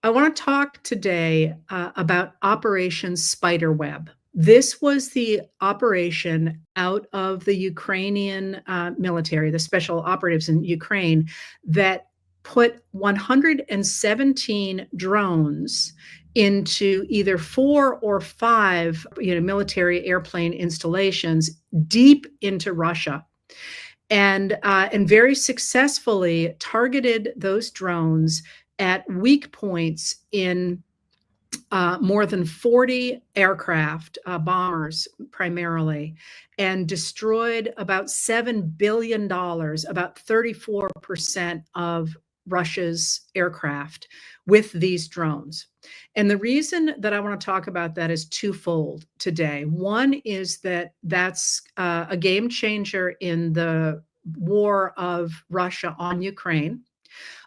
I want to talk today about Operation Spiderweb. This was the operation out of the Ukrainian military, the special operatives in Ukraine, that put 117 drones into either 4 or 5, military airplane installations deep into Russia, and very successfully targeted those drones at weak points in more than 40 aircraft, bombers primarily, and destroyed about $7 billion, about 34% of Russia's aircraft with these drones. And the reason that I want to talk about that is twofold today. One is that that's a game changer in the war of Russia on Ukraine,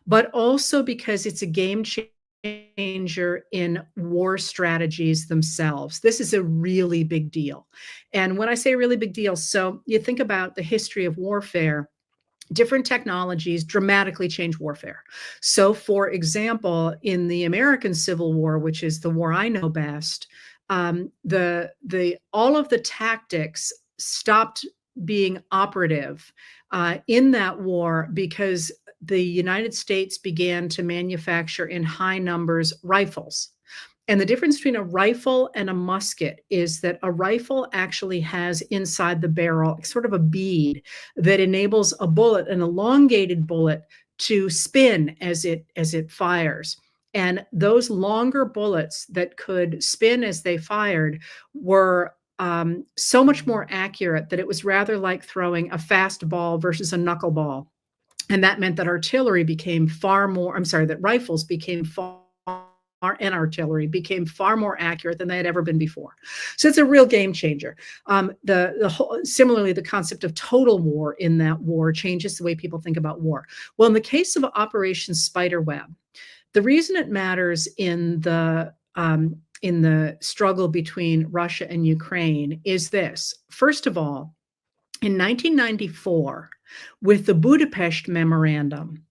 but also because it's a game changer in war strategies themselves. This is a really big deal. And when I say really big deal, so you think about the history of warfare, different technologies dramatically change warfare. So, for example, in the American Civil War, which is the war I know best, the all of the tactics stopped being operative in that war because the United States began to manufacture in high numbers rifles. And the difference between a rifle and a musket is that a rifle actually has inside the barrel sort of a bead that enables a bullet, an elongated bullet, to spin as it fires. And those longer bullets that could spin as they fired were so much more accurate that it was rather like throwing a fast ball versus a knuckleball. And that meant that artillery became far more, I'm sorry, that rifles became far and artillery became far more accurate than they had ever been before. So it's a real game changer. Similarly, the concept of total war in that war changes the way people think about war. Well, in the case of Operation Spiderweb, the reason it matters in the struggle between Russia and Ukraine is this. First of all, in 1994, with the Budapest Memorandum,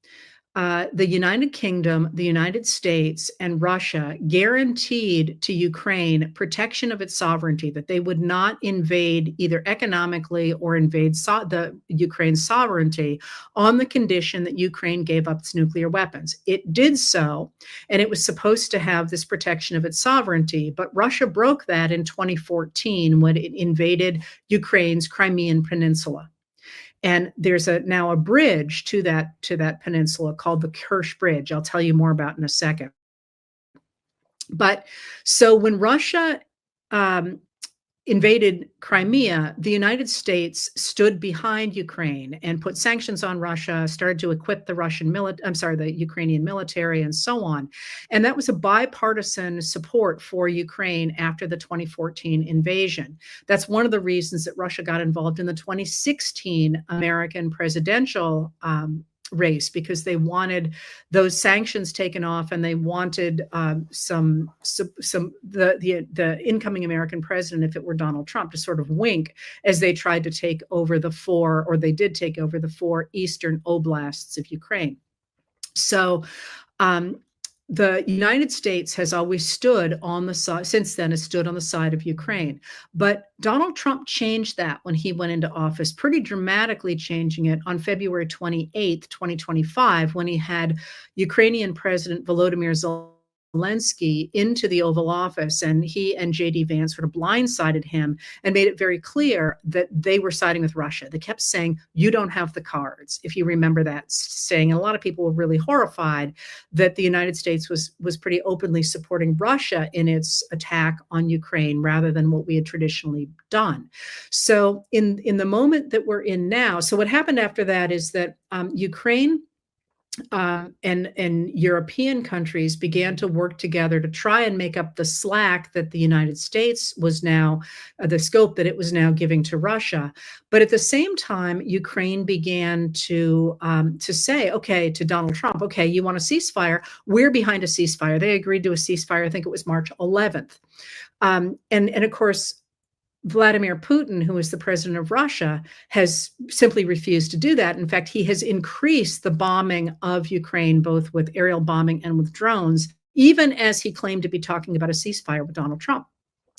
the United Kingdom, the United States, and Russia guaranteed to Ukraine protection of its sovereignty, that they would not invade either economically or invade the Ukraine's sovereignty on the condition that Ukraine gave up its nuclear weapons. It did so, and it was supposed to have this protection of its sovereignty, but Russia broke that in 2014 when it invaded Ukraine's Crimean Peninsula. And there's now a bridge to that peninsula called the Kerch Bridge. I'll tell you more about in a second. But so when Russia invaded Crimea, the United States stood behind Ukraine and put sanctions on Russia, started to equip the Ukrainian military, and so on. And that was a bipartisan support for Ukraine after the 2014 invasion. That's one of the reasons that Russia got involved in the 2016 American presidential race, because they wanted those sanctions taken off, and they wanted the incoming American president, if it were Donald Trump, to sort of wink as they tried to take over they did take over the 4 eastern oblasts of Ukraine. So the United States has always stood on the side, since then has stood on the side of Ukraine. But Donald Trump changed that when he went into office, pretty dramatically changing it on February 28th, 2025, when he had Ukrainian President Volodymyr Zelensky into the Oval Office, and he and J.D. Vance sort of blindsided him and made it very clear that they were siding with Russia. They kept saying, "You don't have the cards," if you remember that saying. And a lot of people were really horrified that the United States was pretty openly supporting Russia in its attack on Ukraine rather than what we had traditionally done. So in the moment that we're in now, so what happened after that is that Ukraine and European countries began to work together to try and make up the slack that the United States was now, the scope that it was now giving to Russia. But at the same time, Ukraine began to say, okay, to Donald Trump, okay, you want a ceasefire? We're behind a ceasefire. They agreed to a ceasefire. I think it was March 11th. And of course, Vladimir Putin, who is the president of Russia, has simply refused to do that. In fact, he has increased the bombing of Ukraine, both with aerial bombing and with drones, even as he claimed to be talking about a ceasefire with Donald Trump.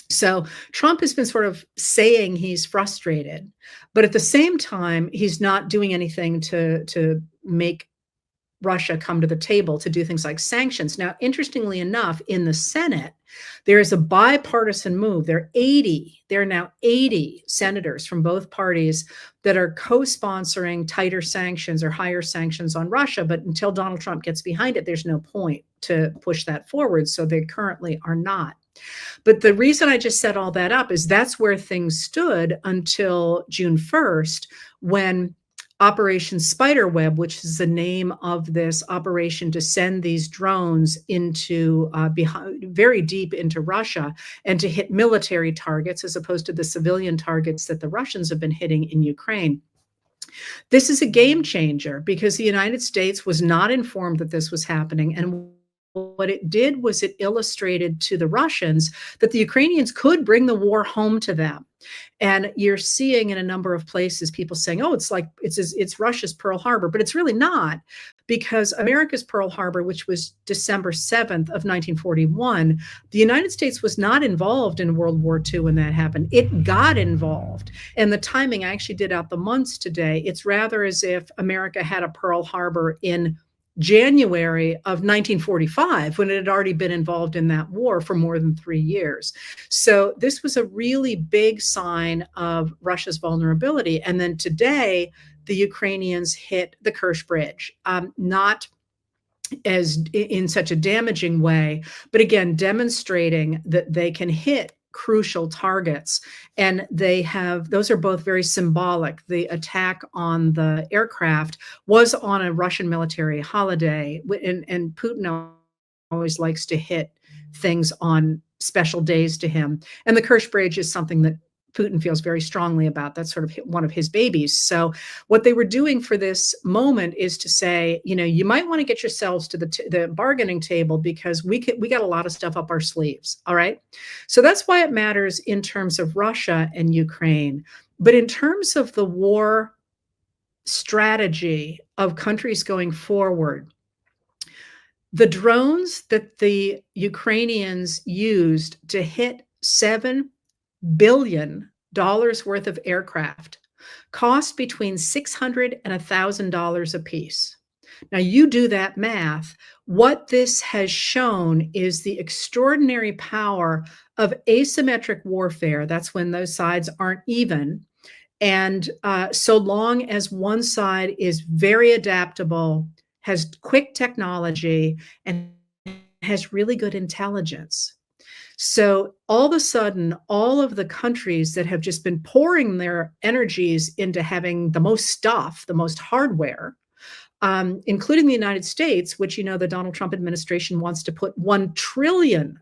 So Trump has been sort of saying he's frustrated, but at the same time, he's not doing anything to make Russia come to the table to do things like sanctions. Now, interestingly enough, in the Senate, there is a bipartisan move. There are now 80 senators from both parties that are co-sponsoring tighter sanctions or higher sanctions on Russia. But until Donald Trump gets behind it, there's no point to push that forward. So they currently are not. But the reason I just set all that up is that's where things stood until June 1st, when Operation Spiderweb, which is the name of this operation to send these drones into very deep into Russia and to hit military targets as opposed to the civilian targets that the Russians have been hitting in Ukraine. This is a game changer because the United States was not informed that this was happening. And what it did was it illustrated to the Russians that the Ukrainians could bring the war home to them. And you're seeing in a number of places people saying, oh, it's Russia's Pearl Harbor, but it's really not, because America's Pearl Harbor, which was December 7th of 1941, the United States was not involved in World War II when that happened. It got involved. And the timing, I actually did out the months today. It's rather as if America had a Pearl Harbor in January of 1945, when it had already been involved in that war for more than 3 years. So this was a really big sign of Russia's vulnerability. And then today, the Ukrainians hit the Kerch Bridge, not as in such a damaging way, but again, demonstrating that they can hit crucial targets. And those are both very symbolic. The attack on the aircraft was on a Russian military holiday, and Putin always likes to hit things on special days to him. And the Kerch Bridge is something that Putin feels very strongly about. That's sort of one of his babies. So what they were doing for this moment is to say, you might want to get yourselves to the bargaining table, because we got a lot of stuff up our sleeves. All right. So that's why it matters in terms of Russia and Ukraine. But in terms of the war strategy of countries going forward, the drones that the Ukrainians used to hit $7 billion worth of aircraft cost between $600 and $1,000 a piece. Now, you do that math. What this has shown is the extraordinary power of asymmetric warfare. That's when those sides aren't even. And so long as one side is very adaptable, has quick technology, and has really good intelligence. So all of a sudden, all of the countries that have just been pouring their energies into having the most stuff, the most hardware, including the United States, which, the Donald Trump administration wants to put $1 trillion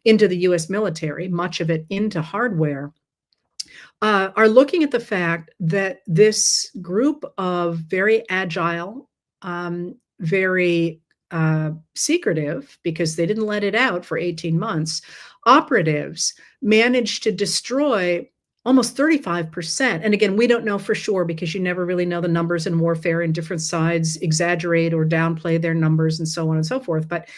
into the US military, much of it into hardware, are looking at the fact that this group of very agile, very secretive, because they didn't let it out for 18 months, operatives managed to destroy almost 35%. And again, we don't know for sure, because you never really know the numbers in warfare, and different sides exaggerate or downplay their numbers and so on and so forth. But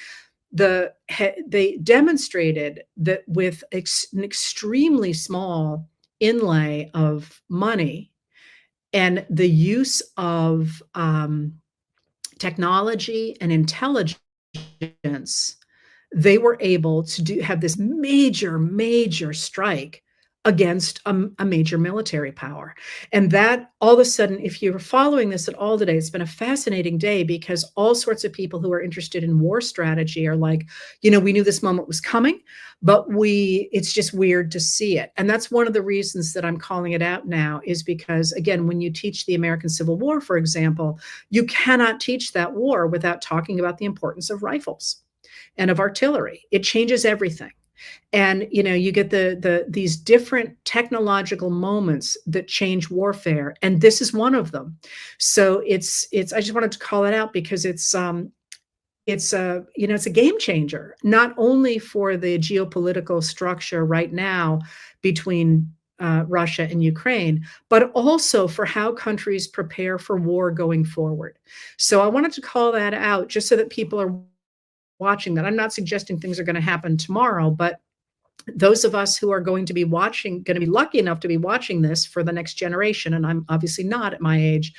they demonstrated that with an extremely small inlay of money and the use of technology and intelligence, they were able to have this major strike against a major military power. And that, all of a sudden, if you're following this at all today, it's been a fascinating day, because all sorts of people who are interested in war strategy are like, we knew this moment was coming, but it's just weird to see it. And that's one of the reasons that I'm calling it out now, is because, again, when you teach the American Civil War, for example, you cannot teach that war without talking about the importance of rifles and of artillery. It changes everything. And you get these different technological moments that change warfare, and this is one of them. So it's I just wanted to call it out, because it's a game changer, not only for the geopolitical structure right now between Russia and Ukraine, but also for how countries prepare for war going forward. So I wanted to call that out, just so that people are watching that. I'm not suggesting things are going to happen tomorrow, but those of us who are going to be watching, going to be lucky enough to be watching this for the next generation, and I'm obviously not at my age,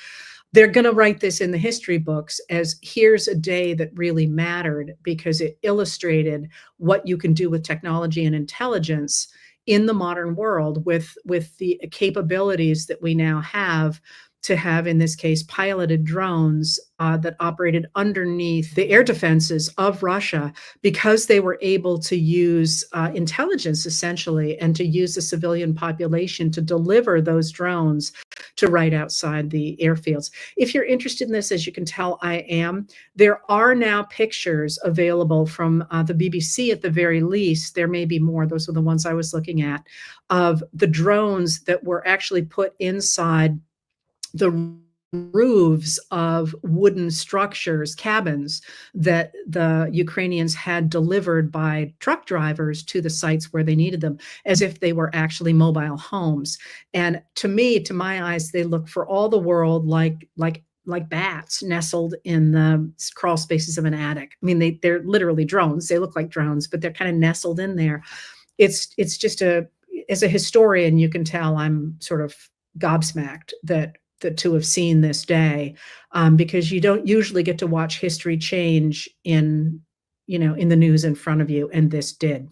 they're going to write this in the history books as here's a day that really mattered because it illustrated what you can do with technology and intelligence in the modern world with the capabilities that we now have to have, in this case, piloted drones that operated underneath the air defenses of Russia because they were able to use intelligence essentially and to use the civilian population to deliver those drones to right outside the airfields. If you're interested in this, as you can tell, I am. There are now pictures available from the BBC at the very least. There may be more. Those are the ones I was looking at of the drones that were actually put inside the roofs of wooden structures, cabins that the Ukrainians had delivered by truck drivers to the sites where they needed them, as if they were actually mobile homes. And to me, to my eyes, they look for all the world like bats nestled in the crawl spaces of an attic. I mean, they're literally drones. They look like drones, but they're kind of nestled in there. It's just as a historian, you can tell I'm sort of gobsmacked that to have seen this day, because you don't usually get to watch history change in the news in front of you, and this did.